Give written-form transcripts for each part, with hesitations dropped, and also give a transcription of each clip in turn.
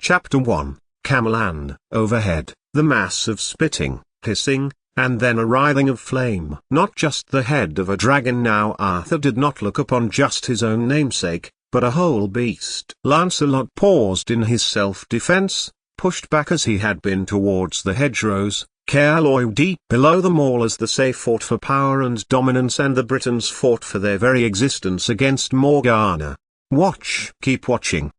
Chapter 1, Camlann. Overhead, the mass of spitting, hissing, and then a writhing of flame. Not just the head of a dragon now. Arthur did not look upon just his own namesake, but a whole beast. Lancelot paused in his self-defense, pushed back as he had been towards the hedgerows, Caerloy deep below them all as the Say fought for power and dominance and the Britons fought for their very existence against Morgana. Watch. Keep watching,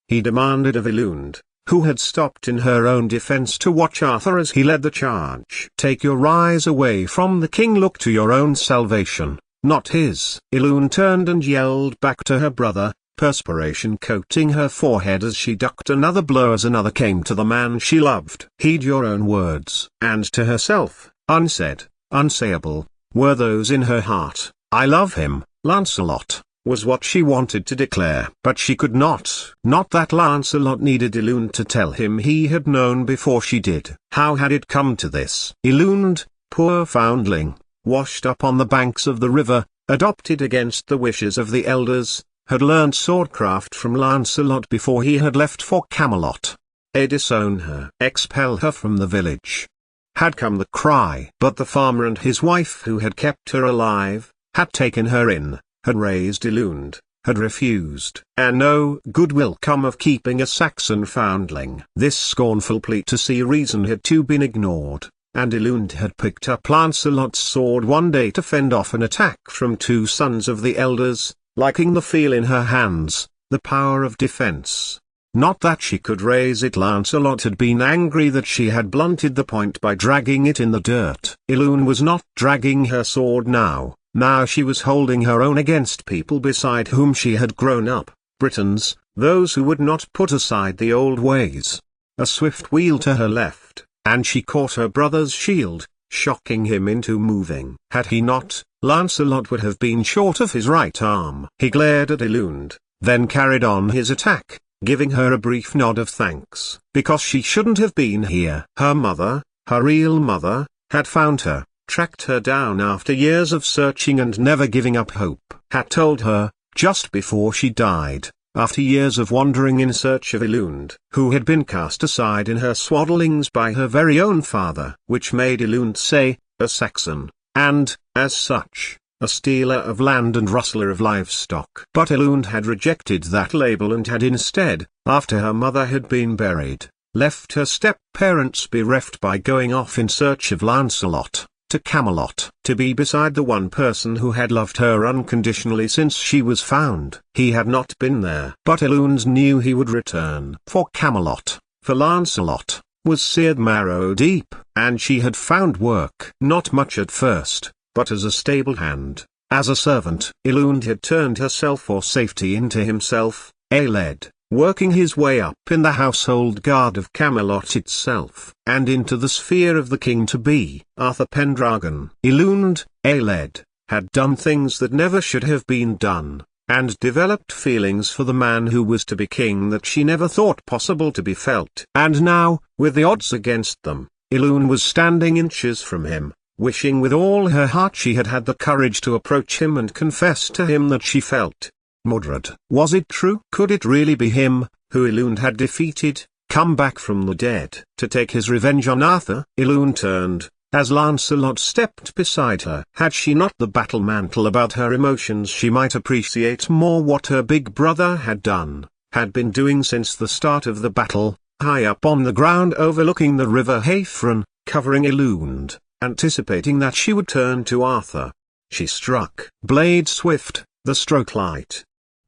he demanded of Elund, who had stopped in her own defense to watch Arthur as he led the charge. Take your eyes away from the king, look to your own salvation, not his. Elund turned and yelled back to her brother, perspiration coating her forehead as she ducked another blow as another came to the man she loved. Heed your own words. And to herself, unsaid, unsayable, were those in her heart. I love him, Lancelot, was what she wanted to declare. But she could not. Not that Lancelot needed Elund to tell him he had known before she did. How had it come to this? Elund, poor foundling, washed up on the banks of the river, adopted against the wishes of the elders, had learned swordcraft from Lancelot before he had left for Camelot. Disown her, expel her from the village, had come the cry. But the farmer and his wife who had kept her alive, had taken her in, had raised Elund, had refused. And no good will come of keeping a Saxon foundling. This scornful plea to see reason had too been ignored, and Elund had picked up Lancelot's sword one day to fend off an attack from two sons of the elders, liking the feel in her hands, the power of defense. Not that she could raise it. Lancelot had been angry that she had blunted the point by dragging it in the dirt. Elund was not dragging her sword now. Now she was holding her own against people beside whom she had grown up, Britons, those who would not put aside the old ways. A swift wheel to her left, and she caught her brother's shield, shocking him into moving. Had he not, Lancelot would have been short of his right arm. He glared at Elund, then carried on his attack, giving her a brief nod of thanks. Because she shouldn't have been here. Her mother, her real mother, had found her, tracked her down after years of searching and never giving up hope. Had told her, just before she died, after years of wandering in search of Elund, who had been cast aside in her swaddlings by her very own father, which made Elund say, a Saxon, and, as such, a stealer of land and rustler of livestock. But Elund had rejected that label and had instead, after her mother had been buried, left her step-parents bereft by going off in search of Lancelot, to Camelot, to be beside the one person who had loved her unconditionally since she was found. He had not been there. But Elund knew he would return. For Camelot, for Lancelot, was seared marrow deep, and she had found work. Not much at first, but as a stable hand, as a servant. Elund had turned herself for safety into himself, led, working his way up in the household guard of Camelot itself, and into the sphere of the king-to-be. Arthur Pendragon. Elund, led, had done things that never should have been done, and developed feelings for the man who was to be king that she never thought possible to be felt. And now, with the odds against them, Elund was standing inches from him, wishing with all her heart she had had the courage to approach him and confess to him that she felt. Mordred. Was it true? Could it really be him, who Elund had defeated, come back from the dead, to take his revenge on Arthur? Elund turned, as Lancelot stepped beside her. Had she not the battle mantle about her emotions, she might appreciate more what her big brother had done, had been doing since the start of the battle, high up on the ground overlooking the river Haefren, covering Elund, anticipating that she would turn to Arthur. She struck. Blade swift, the stroke light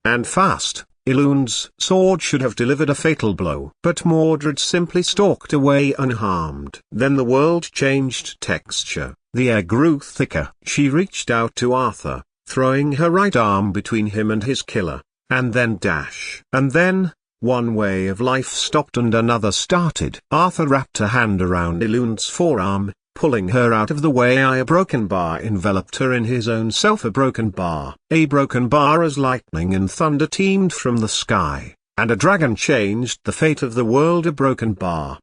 and fast. Elund's sword should have delivered a fatal blow. But Mordred simply stalked away unharmed. Then the world changed texture. The air grew thicker. She reached out to Arthur, throwing her right arm between him and his killer, and then dash. And then, one way of life stopped and another started. Arthur wrapped a hand around Elund's forearm, pulling her out of the way. A broken bar enveloped her in his own self. A broken bar as lightning and thunder teemed from the sky, and a dragon changed the fate of the world. A broken bar,